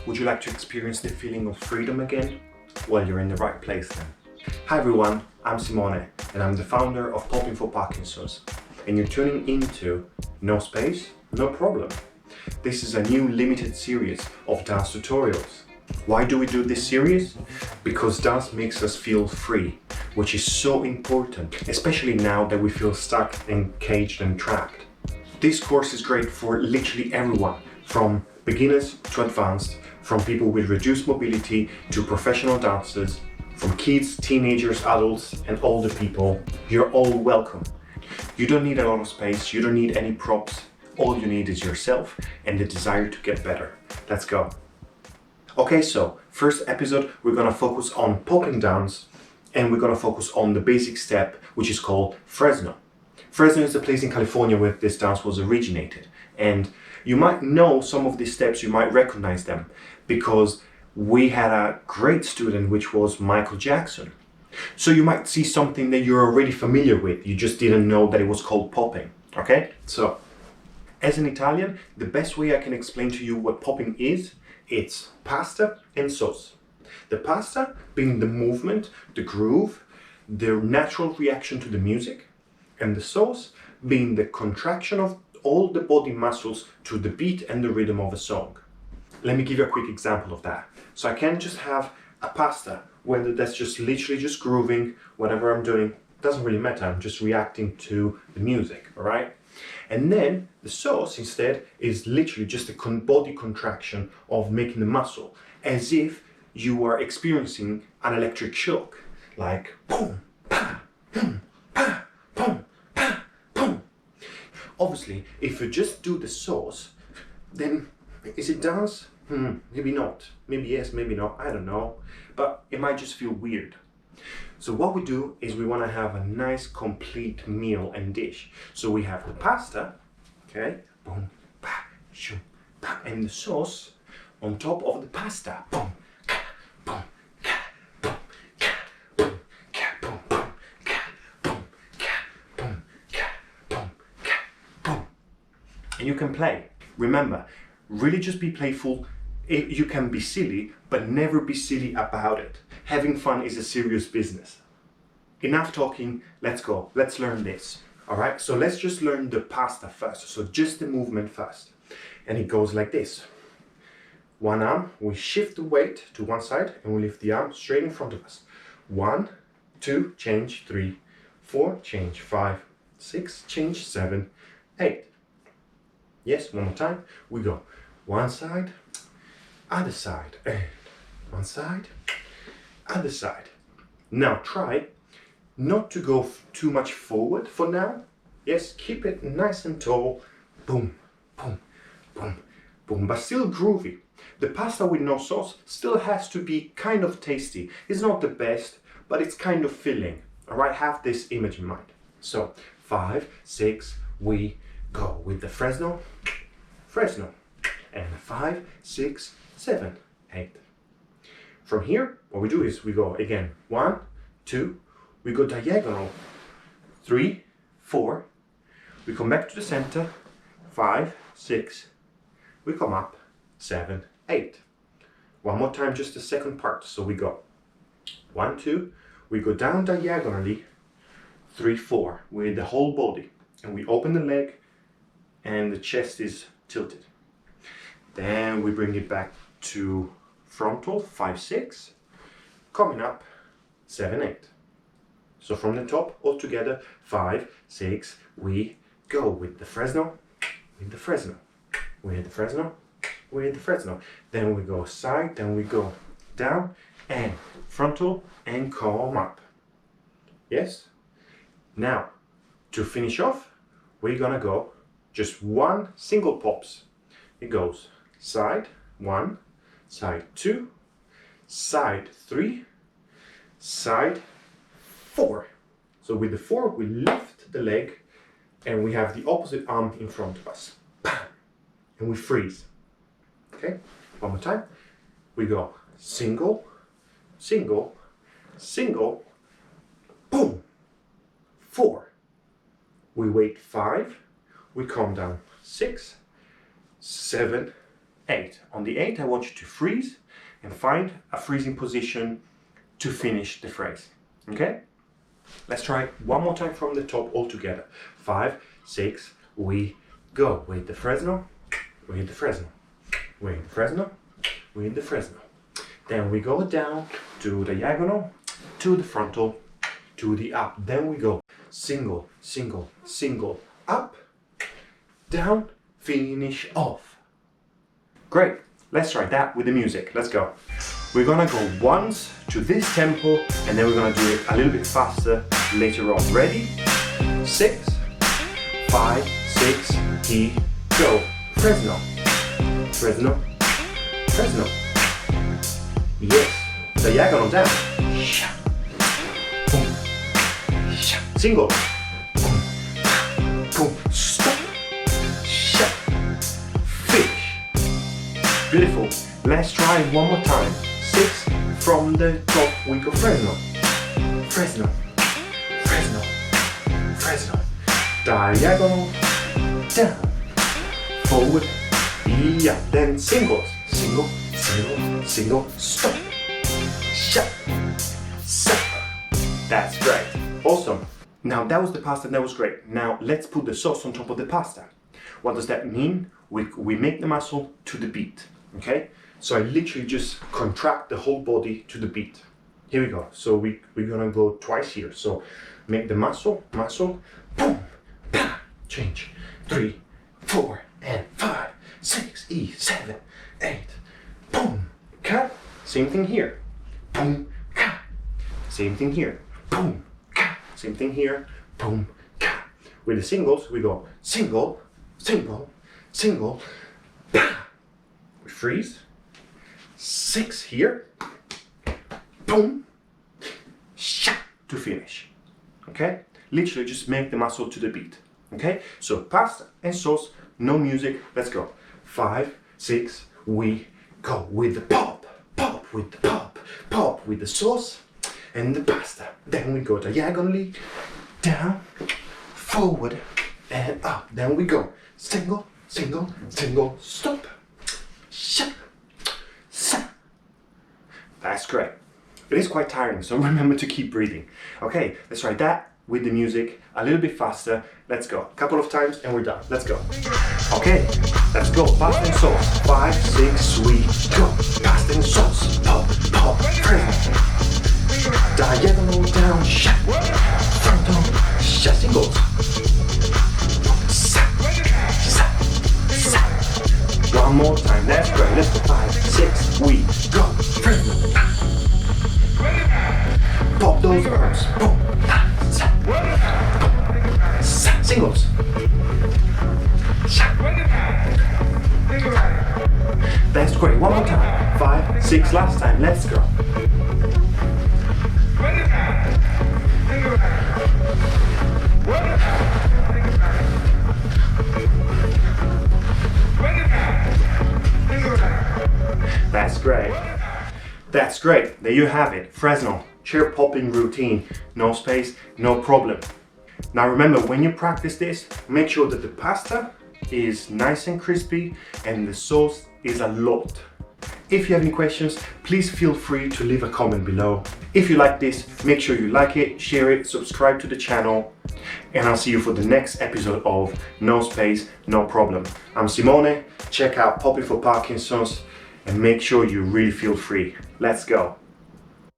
Would you like to experience the feeling of freedom again? Well, you're in the right place then. Hi everyone, I'm Simone and I'm the founder of Popping for Parkinson's. And you're tuning into No Space, No Problem. This is a new limited series of dance tutorials. Why do we do this series? Because dance makes us feel free, which is so important, especially now that we feel stuck and caged and trapped. This course is great for literally everyone, from beginners to advanced, from people with reduced mobility to professional dancers, from kids, teenagers, adults, and older people. You're all welcome. You don't need a lot of space, you don't need any props. All you need is yourself and the desire to get better. Let's go. Okay, so first episode, we're gonna focus on popping dance and we're gonna focus on the basic step, which is called Fresno. Fresno is the place in California where this dance was originated. And you might know some of these steps, you might recognize them because we had a great student, which was Michael Jackson. So you might see something that you're already familiar with, you just didn't know that it was called popping, okay? So, as an Italian, the best way I can explain to you what popping is, it's pasta and sauce. The pasta being the movement, the groove, the natural reaction to the music, and the sauce being the contraction of all the body muscles to the beat and the rhythm of a song. Let me give you a quick example of that. So I can just have a pasta, whether that's just literally just grooving, whatever I'm doing, doesn't really matter, I'm just reacting to the music, all right? And then the sauce instead is literally just a body contraction of making the muscle, as if you are experiencing an electric shock, like boom, pa, boom, pa, boom, pa, boom. Obviously, if you just do the sauce, then is it dance? Maybe not. Maybe yes, maybe not. I don't know. But it might just feel weird. So what we do is we want to have a nice complete meal and dish. So we have the pasta, okay, boom, pa, shoo, pa, and the sauce on top of the pasta, boom, ka, boom, ka, boom, ka, boom, ka, boom, boom, ka, boom, ka, boom, ka, boom, ka, boom. And you can play. Remember, really just be playful. You can be silly, but never be silly about it. Having fun is a serious business. Enough talking, let's go. Let's learn this. All right, so let's just learn the pasta first. So just the movement first. And it goes like this. One arm, we shift the weight to one side and we lift the arm straight in front of us. 1, 2, change, 3, 4, change, 5, 6, change, 7, 8. Yes, one more time. We go one side, other side, and one side, other side. Now try not to go too much forward for now. Yes, keep it nice and tall. Boom, boom, boom, boom, but still groovy. The pasta with no sauce still has to be kind of tasty. It's not the best, but it's kind of filling. All right, have this image in mind. So 5, 6, we go with the Fresno, Fresno, and 5, 6, 7, 8. From here, what we do is we go again 1, 2, we go diagonal 3, 4, we come back to the center 5, 6, we come up 7, 8. One more time, just the second part. So we go 1, 2, we go down diagonally 3, 4 with the whole body, and we open the leg and the chest is tilted. Then we bring it back to frontal 5, 6, coming up 7, 8. So from the top all together 5, 6, we go with the Fresno, with the Fresno, with the Fresno, with the Fresno. Then we go side, then we go down and frontal and come up. Yes? Now, to finish off, we're gonna go just one single pops. It goes side 1, side 2, side 3, side 4. So with the 4, we lift the leg and we have the opposite arm in front of us. And we freeze. Okay, one more time. We go single, single, single, boom, 4. We wait 5, we calm down 6, 7, 8. On the 8, I want you to freeze and find a freezing position to finish the phrase. Okay? Let's try it one more time from the top all together. 5, 6, we go. With the Fresno, with the Fresno, with the Fresno, with the Fresno. Then we go down to the diagonal, to the frontal, to the up. Then we go single, single, single, up, down, finish off. Great. Let's try that with the music. Let's go. We're gonna go once to this tempo and then we're gonna do it a little bit faster later on. Ready? 6, 5, 6, he, go. Fresno, Fresno, Fresno. Yes. Diagonal down. Boom. Single. Boom. Boom. Stop. Finish. Beautiful. Let's try it one more time. 6 from the top. We go Fresno, Fresno, Fresno, Fresno. Diagonal down. Forward. Yeah. Then singles. Single, single, single. Stop. Shut. That's great. Awesome. Now that was the pasta, that was great. Now let's put the sauce on top of the pasta. What does that mean? We make the muscle to the beat. Okay? So I literally just contract the whole body to the beat. Here we go. So we're gonna go twice here. So make the muscle, boom, pa, change. 3, 4, and 5, 6, 7, 8, boom, cut. Same thing here. Boom, cut. Same thing here. Boom, cut. Same thing here. Boom, cut. With the singles, we go single, single, single, pa. We freeze. 6 here. Boom, shot to finish. Okay? Literally just make the muscle to the beat. Okay? So pasta and sauce, no music. Let's go. 5, 6, we go with the pop. Pop with the pop, pop with the sauce and the pasta. Then we go diagonally, down, forward, and up. Then we go single, single, single, stop, shut, sa. That's great. It is quite tiring, so remember to keep breathing. Okay, let's try that with the music a little bit faster. Let's go. A couple of times and we're done. Let's go. Okay, let's go. Pasta and sauce. 5, 6, we go. Pasta and sauce. Pop, pop, Fresno. Diagonal down, shut. Frontal, shut. Singles. Sa, sa, sa. One more time. That's great. Let's go. 5, 6, we go. Fresno. Pop those arms. Boom. Sa, sa. Singles. That's great. One more time. 5, 6, last time. Let's go. That's great. That's great. There you have it. Fresno. Chair popping routine. No space, no problem. Now remember, when you practice this, make sure that the pasta is nice and crispy and the sauce is a lot. If you have any questions, please feel free to leave a comment below. If you like this, make sure you like it, share it, subscribe to the channel, and I'll see you for the next episode of No Space, No Problem. I'm Simone. Check out Popping for Parkinson's and make sure you really feel free. Let's go.